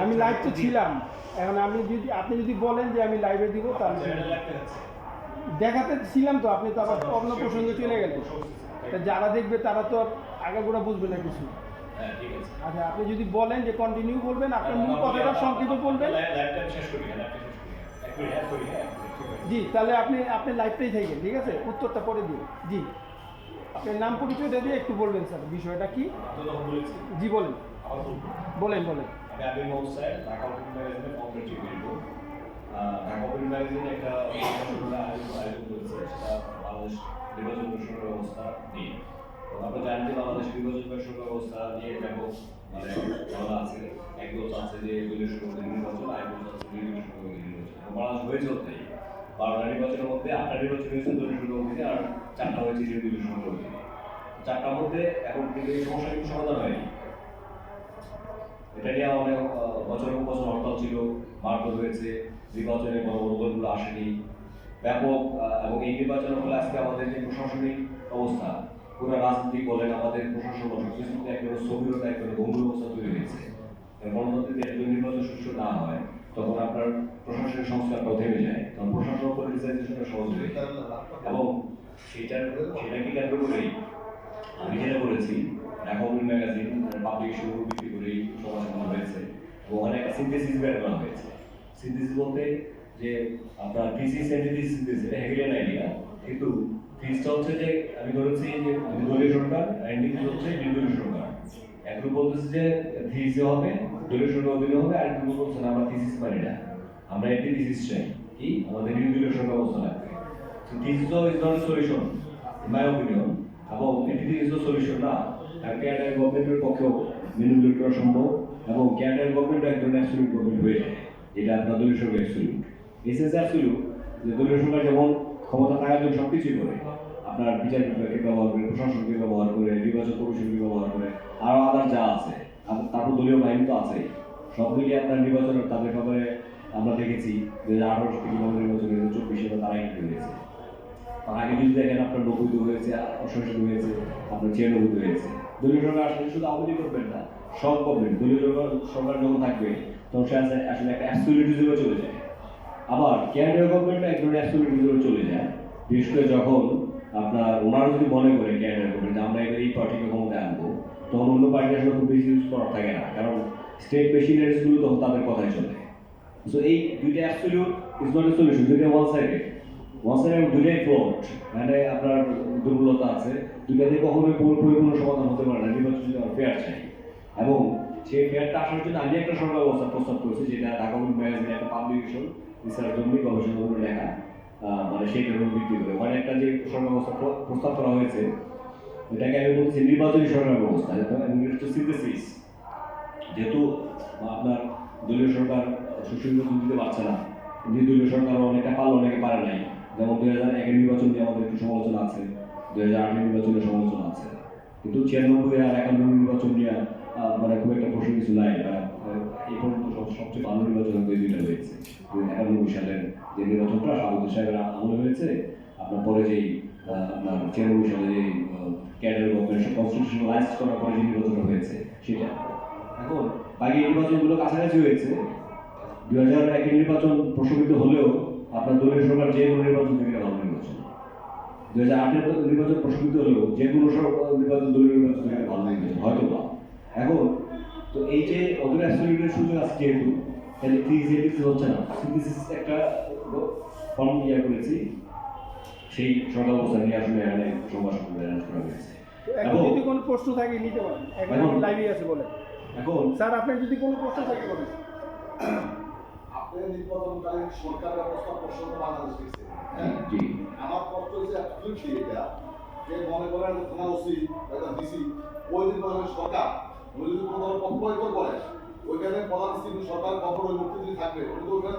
আমি লাইভ তো ছিলাম, এখন আপনি যদি বলেন যে আমি লাইভে দিব তাহলে দেখাতে ছিলাম তো, আপনি তো আবার অন্য প্রসঙ্গে চলে গেলেন। তা যারা দেখবে তারা তো আগাগোড়া বুঝবে না কিছু। আচ্ছা, আপনি যদি বলেন যে কন্টিনিউ বলবেন, আপনার মূল কথাটা সংক্ষেপে বলবেন। জি, তাহলে আপনি লাইভটাই থাকেন, ঠিক আছে, উত্তরটা পরে দিন। জি, আপনার নাম পরিচয়টা দিয়ে একটু বলবেন স্যার, বিষয়টা কি? জি বলেন বলেন বলেন। আমি মোহাম্মদ স্যার, ঢাকা ওপেন ম্যাগাজিনের founder chief editor. Dhaka open magazine একটা আয়োজন করেছে, সেটা বাংলাদেশ নির্বাচন কমিশনের ব্যবস্থা নিয়ে। তো আমরা জানি যে বাংলাদেশ নির্বাচন কমিশন ব্যবস্থা নিয়ে ব্যাপক ঝামেলা আছে। একদল চাচ্ছে যে দলীয় সভাপতি নির্বাচন, আরেকদল চাচ্ছে নির্দলীয় সভাপতি নির্বাচন। বাংলাদেশ হয়েছে হচ্ছে 12টা নির্বাচনের মধ্যে 8টা নির্বাচন হয়েছে দলীয় সভাপতি আর 4টা হয়েছে নির্দলীয় সভাপতি। 4টার মধ্যে এখন কিন্তু এই সমস্যা কিন্তু সমাধান হয়নি। এটা নিয়ে অনেক বছরের বছর হরতাল ছিল, মারধর হয়েছে, নির্বাচনে বড় বড় দলগুলো আসেনি ব্যাপক। এবং এই নির্বাচনের ফলে আজকে আমাদের যে প্রশাসনিক অবস্থা, পুরো রাজনীতি বলেন, আমাদের প্রশাসন সবকিছুতে একটা স্থবিরতা, একটা গম্ভীর অবস্থা তৈরি হয়েছে। গণতন্ত্রের দেশে যদি নির্বাচন সুষ্ঠু না হয়, তখন আপনার প্রশাসনিক সংস্কারটাও থেমে যায়, কারণ প্রশাসন পলিটিসাইজেশনটা সহজ হয়ে যায়। এবং সেটাকে কেন্দ্র করেই আমি যেটা করেছি, ঢাকা ওপেন ম্যাগাজিন পাবলিকেশন ভিত্তি করেই সমালোচনা হয়েছে এবং ওখানে একটা সিনথেসিস বের করা হয়েছে। সিনথেসিস বলতে যে আপনার থিসিস অ্যান্টিথিসিস দিয়েছে, এটা হেগেলিয়ান আইডিয়া, কিন্তু থিসটা হচ্ছে যে আমি ধরেছি যে দলীয় সরকার, অ্যান্টিথিস হচ্ছে নির্দলীয় সরকার। এক গ্রুপ বলতেছে যে থিসে হবে, দলীয় সরকার অধীনে হবে, আর গ্রুপ বলছে না আমরা থিসিস মানি না, আমরা অ্যান্টিথিসিস চাই, কি আমাদের নির্দলীয় সরকার অবস্থা লাগবে। So thesis is not a solution in my opinion, এবং এটি ইজ দ্য সলিউশন না। ক্যাডার গভর্নমেন্টের পক্ষেও ম্যানিপুলেট করা সম্ভব, এবং ক্যাডার গভর্নমেন্ট একজন অ্যাবসলিউট গভর্নমেন্ট হয়ে যায়, যেটা আপনার দলীয় সরকার অ্যাবসলিউট। এসএস অ্যাবসলিউট যে দলীয় সরকার যেমন ক্ষমতা থাকার জন্য সব কিছুই করে, আপনার বিচার বিভাগকে ব্যবহার করে, প্রশাসনকে ব্যবহার করে, নির্বাচন কমিশনকে ব্যবহার করে, আরও আদার যা আছে, তারপর দলীয় বাহিনী তো আছেই, সব মিলিয়ে আপনার নির্বাচনের তাদের ব্যাপারে আমরা দেখেছি 2018 থেকে নির্বাচন 2024 তারা এন্ট্রি হয়েছে। আগে যদি দেখেন আপনার 90 হয়েছে, 68 হয়েছে, আপনার 96 হয়েছে। দলীয় সরকার আসলে শুধু আওয়ামী লীগ করবেন না, সব গভর্নমেন্ট দলীয় সরকার যখন থাকবে তখন সে আসলে একটা অ্যাবসলিউটিজমে চলে যায়। আবার ক্যাডার গভর্নমেন্ট এক ধরনের অ্যাবসলিউটিজমে চলে যায়, বিশেষ করে যখন আপনার ওনারা যদি মনে করে ক্যাডার গভর্নমেন্ট যে আমরা এবার এই পার্টিকে ক্ষমতায় আনবো, তখন অন্য পার্টি আসলে খুব বেশি ইউজ করা থাকে না, কারণ স্টেট মেশিনারিজগুলো তখন তাদের কথাই চলে। সো এই দুইটা absolute is not a solution, দুইটা ওয়ান সাইডেড। দুটাই ফ্লট, মানে আপনার দুর্বলতা আছে, দুটাতে কখনোই পরিপূর্ণ সমাধান হতে পারে না। নির্বাচন যদি আমার ফেয়ার চাই, এবং সেই ফেয়ারটা আসার জন্য আমি একটা সরকার ব্যবস্থা প্রস্তাব করেছি, যেটা ঢাকা ওপেন ম্যাগাজিনে একটা পাবলিকেশন রিসার্চ জন্য গবেষণা করে লেখা, মানে সেইটার উপর ভিত্তি করে মানে একটা যে সরকার ব্যবস্থা প্রস্তাব করা হয়েছে, এটাকে আমি বলছি নির্বাচনী সরকার ব্যবস্থা। সিনথেসিস, যেহেতু আপনার দলীয় সরকার সুশৃঙ্খল দিতে পারছে না, নির্দলীয় সরকার অনেকটা পারলো, অনেকে পারে নাই। যেমন 2001 নির্বাচন নিয়ে আমাদের একটু সমালোচনা আছে, 2008 নির্বাচনের সমালোচনা আছে, কিন্তু 96 আর 91 নির্বাচন নিয়ে মানে খুব একটা প্রশ্ন কিছু নাই। এই পর্যন্ত সবচেয়ে ভালো নির্বাচন হয়তো এই দুইটা হয়েছে। 91 সালের যে নির্বাচনটা সাউদ সাহেবের আমলে হয়েছে, আপনার পরে যেই আপনার 96 সালে যে ক্যাডার গভর্নমেন্ট কনস্টিটিউশনালাইজ করার পরে যে নির্বাচনটা হয়েছে সেটা। এখন বাকি নির্বাচনগুলো কাছাকাছি হয়েছে। 2001 নির্বাচন প্রশমিত হলেও আপনার দলীয় সরকার যে কোনো নির্বাচন থেকে ভালো নির্বাচন। 2008 নির্বাচন প্রশমিত হলেও যে কোনো নির্বাচন দলীয় নির্বাচন থেকে ভালো নির্বাচন হয়তো বা। এখন তো এই যে ওদের অ্যাবসলিউটের সুযোগ আছে যেহেতু, তাহলে থিসিস হচ্ছে না। সিনথেসিস একটা ফর্ম করেছি, সেই সরকার ব্যবস্থা নিয়ে আসলে এখানে সংবাদ অ্যারেঞ্জ করা হয়েছে। এখন যদি কোনো প্রশ্ন থাকে নিতে পারেন, এখন লাইভে আছে বলে। এখন স্যার আপনার যদি কোনো প্রশ্ন থাকে বলেন। আপনি নির্বাচনকালীন সরকার ব্যবস্থা প্রশ্ন বাংলাদেশ দেখছে। জি, আমার প্রশ্ন হচ্ছে অ্যাবসলিউটলি এটা, যে মনে করেন থানা ওসি বা ডিসি ওই নির্বাচনের সরকার উনি যদি কোনো পক্ষপাতিত্ব করে, ওইখানে প্রধান সরকার কখন ওই মুক্তি থাকবে, উনি তো ওইখানে